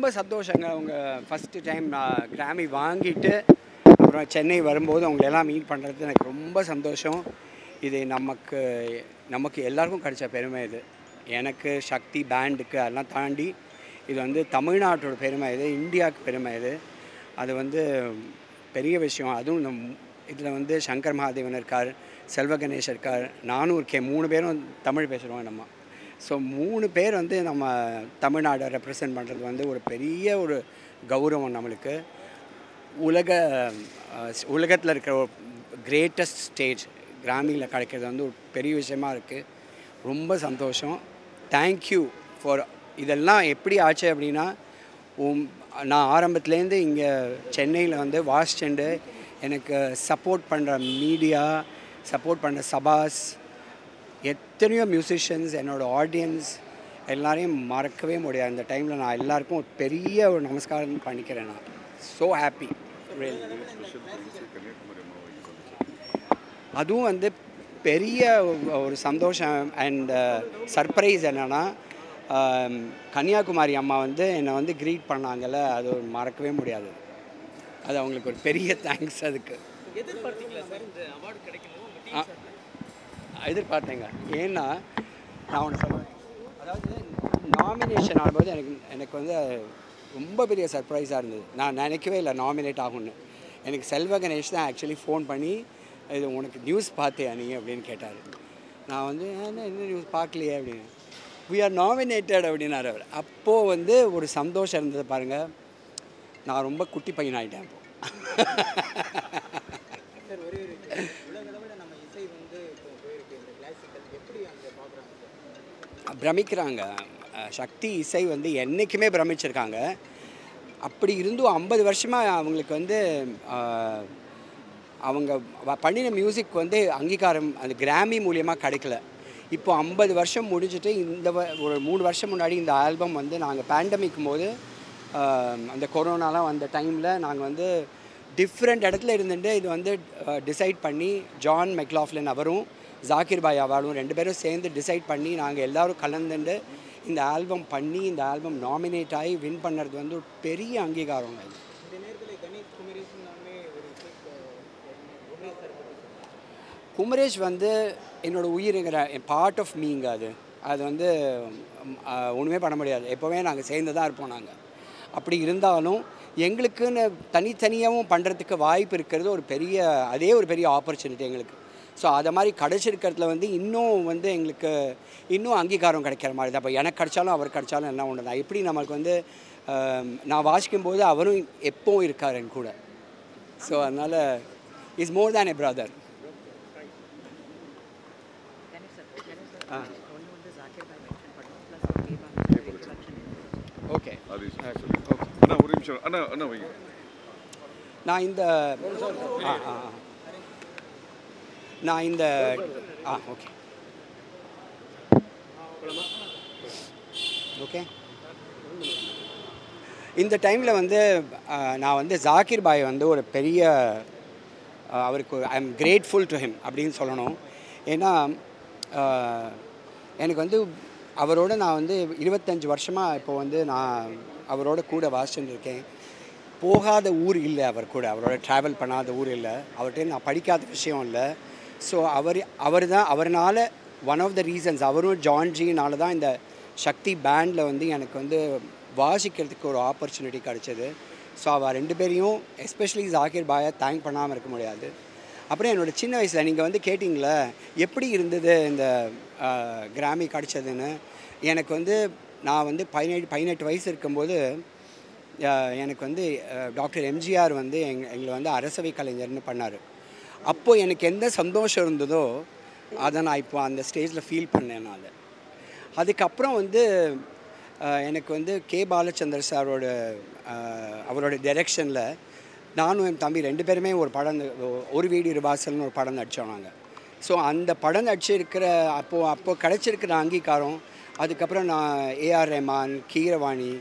ரொம்ப சந்தோஷங்க. அவங்க ஃபஸ்ட்டு டைம் நான் கிராமி வாங்கிட்டு அப்புறம் சென்னை வரும்போது அவங்களெல்லாம் மீட் பண்ணுறது எனக்கு ரொம்ப சந்தோஷம். இது நமக்கு எல்லாருக்கும் கிடைச்ச பெருமை இது. எனக்கு, சக்தி பேண்டுக்கு அதெல்லாம் தாண்டி இது வந்து தமிழ்நாட்டோட பெருமை இது, இந்தியாவுக்கு பெருமை இது. அது வந்து பெரிய விஷயம். அதுவும் இதில் வந்து சங்கர் மகாதேவன் இருக்கார், செல்வ கணேஷ் இருக்கார், நானும் இருக்கேன். 3 பேரும் தமிழ் பேசுகிறோம் நம்ம. ஸோ 3 பேர் வந்து நம்ம தமிழ்நாடை ரெப்ரசன்ட் பண்ணுறது வந்து ஒரு பெரிய ஒரு கௌரவம் நம்மளுக்கு. உலகத்தில் இருக்கிற ஒரு கிரேட்டஸ்ட் ஸ்டேஜ் கிராமியில் கிடைக்கிறது வந்து ஒரு பெரிய விஷயமா இருக்குது. ரொம்ப சந்தோஷம். தேங்க்யூ ஃபார் இதெல்லாம். எப்படி ஆச்சு அப்படின்னா, நான் ஆரம்பத்துலேருந்து இங்கே சென்னையில் வந்து வாசிச்சுண்டு எனக்கு சப்போர்ட் பண்ணுற மீடியா, சப்போர்ட் பண்ணுற சபாஸ், எத்தனையோ மியூசிஷியன்ஸ், என்னோடய ஆடியன்ஸ் எல்லாரையும் மறக்கவே முடியாது. இந்த டைமில் நான் எல்லாருக்கும் ஒரு பெரிய ஒரு நமஸ்காரம் பண்ணிக்கிறேன். நான் ஸோ ஹாப்பி. அதுவும் வந்து பெரிய ஒரு சந்தோஷம் அண்ட் சர்ப்ரைஸ் என்னென்னா, கன்னியாகுமரி அம்மா வந்து என்னை வந்து க்ரீட் பண்ணாங்கல்ல, அது மறக்கவே முடியாது. அது அவங்களுக்கு ஒரு பெரிய தேங்க்ஸ். அதுக்கு எதிர்பார்த்தேங்க. ஏன்னா நான் ஒன்று சொல்லுவேன், அதாவது நாமினேஷன் ஆகும்போது எனக்கு வந்து ரொம்ப பெரிய சர்ப்ரைஸாக இருந்தது. நான் நினைக்கவே இல்லை நாமினேட் ஆகும்னு. எனக்கு செல்வ கணேஷ் தான் ஆக்சுவலி ஃபோன் பண்ணி, இது உனக்கு நியூஸ் பார்த்தியா நீ அப்படின்னு கேட்டார். நான் வந்து என்ன நியூஸ் பார்க்கலையே அப்படின்னு. வி ஆர் நாமினேட்டட் அப்படின்னாரு அவர். அப்போது வந்து ஒரு சந்தோஷம் இருந்தது பாருங்கள். நான் ரொம்ப குட்டி பையன் ஆகிட்டேன் அப்போது. பிரமிக்கிறாங்க. சக்தி இசை வந்து என்றைக்குமே பிரமிச்சிருக்காங்க. அப்படி இருந்தும் 50 வருஷமாக அவங்களுக்கு வந்து அவங்க பண்ணின மியூசிக் வந்து அங்கீகாரம் அந்த கிராமி மூலியமாக கிடைக்கல. இப்போ 50 வருஷம் முடிஞ்சிட்டு ஒரு 3 வருஷம் முன்னாடி இந்த ஆல்பம் வந்து நாங்கள் பேண்டமிக் போது, அந்த கொரோனாலாம் வந்த டைமில் நாங்கள் வந்து டிஃப்ரெண்ட் இடத்துல இருந்துட்டு இது வந்து டிசைட் பண்ணி, ஜான் மெக்லாஃப்லின் அவரும் ஜாக்கிர் பாய் அவரும் 2 பேரும் சேர்ந்து டிசைட் பண்ணி நாங்கள் எல்லோரும் கலந்துட்டு இந்த ஆல்பம் பண்ணி, இந்த ஆல்பம் நாமினேட் ஆகி வின் பண்ணுறது வந்து ஒரு பெரிய அங்கீகாரம். அது குமரேஷ் வந்து என்னோடய உயிருங்கிற பார்ட் ஆஃப் மீங்க. அது வந்து ஒன்றுமே பண்ண முடியாது. எப்போவே நாங்கள் சேர்ந்து தான் இருப்போம். நாங்கள் அப்படி இருந்தாலும் எங்களுக்குன்னு தனித்தனியாகவும் பண்ணுறதுக்கு வாய்ப்பு இருக்கிறது ஒரு பெரிய ஆப்பர்ச்சுனிட்டி எங்களுக்கு. ஸோ அதை மாதிரி கிடச்சிருக்கிறதுல வந்து இன்னும் வந்து எங்களுக்கு இன்னும் அங்கீகாரம் கிடைக்கிற மாதிரி தான். இப்போ எனக்கு கிடைச்சாலும் அவர் கிடைச்சாலும் எல்லாம் ஒன்று தான். எப்படி நம்மளுக்கு வந்து நான் வாசிக்கும்போது அவரும் எப்போவும் இருக்கார் என் கூட. ஸோ அதனால் is more than a brother. Okay ஒரு நிமிஷம் அண்ணா வைங்க. நான் இந்த ஓகே ஓகே இந்த டைமில் வந்து நான் வந்து ஜாக்கிர் பாய் வந்து ஒரு பெரிய அவருக்கு I am grateful to him அப்படின்னு சொல்லணும். ஏன்னா எனக்கு வந்து அவரோட நான் வந்து 25 வருஷமாக இப்போ வந்து நான் அவரோட கூட வாசிச்சுட்டு இருக்கேன். போகாத ஊர் இல்லை அவர் கூட, அவரோட ட்ராவல் பண்ணாத ஊர் இல்லை, அவர்கிட்ட நான் படிக்காத விஷயம் இல்லை. ஸோ அவர்னால ஒன் ஆஃப் த ரீசன்ஸ், அவரும் ஜான்ஜினால தான் இந்த சக்தி பேண்டில் வந்து எனக்கு வந்து வாசிக்கிறதுக்கு ஒரு ஆப்பர்ச்சுனிட்டி கிடச்சிது. ஸோ அவள் 2 பேரையும் எஸ்பெஷலி ஜாக்கிர் பாயை தேங்க் பண்ணாமல் இருக்க முடியாது. அப்புறம் என்னோடய சின்ன வயசில் நீங்கள் வந்து கேட்டிங்களே எப்படி இருந்தது இந்த கிராமி கிடச்சதுன்னு. எனக்கு வந்து நான் வந்து 18 வயசு இருக்கும்போது எனக்கு வந்து டாக்டர் எம்ஜிஆர் வந்து எங்களை வந்து அரசவை கலைஞர்னு பண்ணார். அப்போது எனக்கு எந்த சந்தோஷம் இருந்ததோ அதை நான் இப்போ அந்த ஸ்டேஜில் ஃபீல் பண்ணேன். நான் அதுக்கப்புறம் வந்து எனக்கு வந்து கே பாலச்சந்தர் சாரோட அவரோட டைரெக்ஷனில் நானும் என் தம்பி 2 பேருமே ஒரு படம், ஒரு வீடு இருவாசல்னு ஒரு படம் நடித்தோம் நாங்கள். ஸோ அந்த படம் நடிச்சிருக்கிற அப்போது கிடச்சிருக்கிற அங்கீகாரம். அதுக்கப்புறம் நான் ஏஆர் ரஹ்மான், கீரவாணி,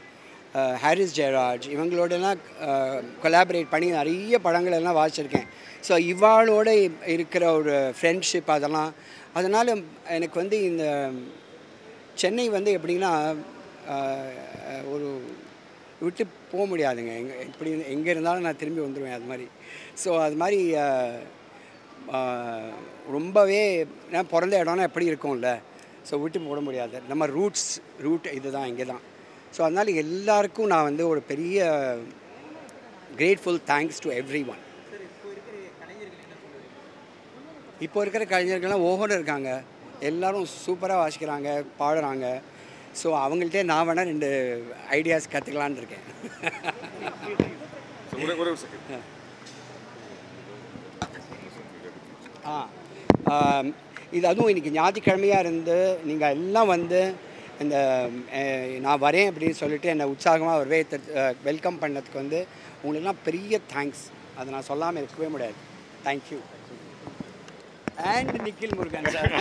ஹாரிஸ் ஜெயராஜ் இவங்களோடலாம் கொலாபரேட் பண்ணி நிறைய படங்களெல்லாம் வாசிச்சிருக்கேன். ஸோ இவாளோட இருக்கிற ஒரு ஃப்ரெண்ட்ஷிப் அதனால் எனக்கு வந்து இந்த சென்னை வந்து எப்படின்னா ஒரு விட்டு போக முடியாதுங்க. இப்படி எங்கே இருந்தாலும் நான் திரும்பி வந்துடுவேன் அது மாதிரி. ஸோ அது மாதிரி ரொம்பவே நான் பிறந்த இடம்னா எப்படி இருக்கும்ல, ஸோ விட்டு போட முடியாது. நம்ம ரூட் இதுதான், இங்கே தான். ஸோ அதனால் எல்லாருக்கும் நான் வந்து ஒரு பெரிய grateful thanks to every one. இப்போ இருக்கிற கலைஞர்கள்லாம் ஓஹோன்னு இருக்காங்க, எல்லோரும் சூப்பராக வாசிக்கிறாங்க, பாடுறாங்க. ஸோ அவங்கள்ட்டே நான் வேணால் 2 ஐடியாஸ் கற்றுக்கலான்னு இருக்கேன். இது அதுவும் இன்றைக்கி ஞாயிற்றுக்கிழமையாக இருந்து நீங்கள் எல்லாம் வந்து இந்த நான் வரேன் அப்படின்னு சொல்லிட்டு என்னை உற்சாகமாக வெல்கம் பண்ணதுக்கு வந்து உங்களுக்கெல்லாம் பெரிய தேங்க்ஸ். அதை நான் சொல்லாமல் இருக்கவே முடியாது. Thank you. And Nikhil Murugan sir.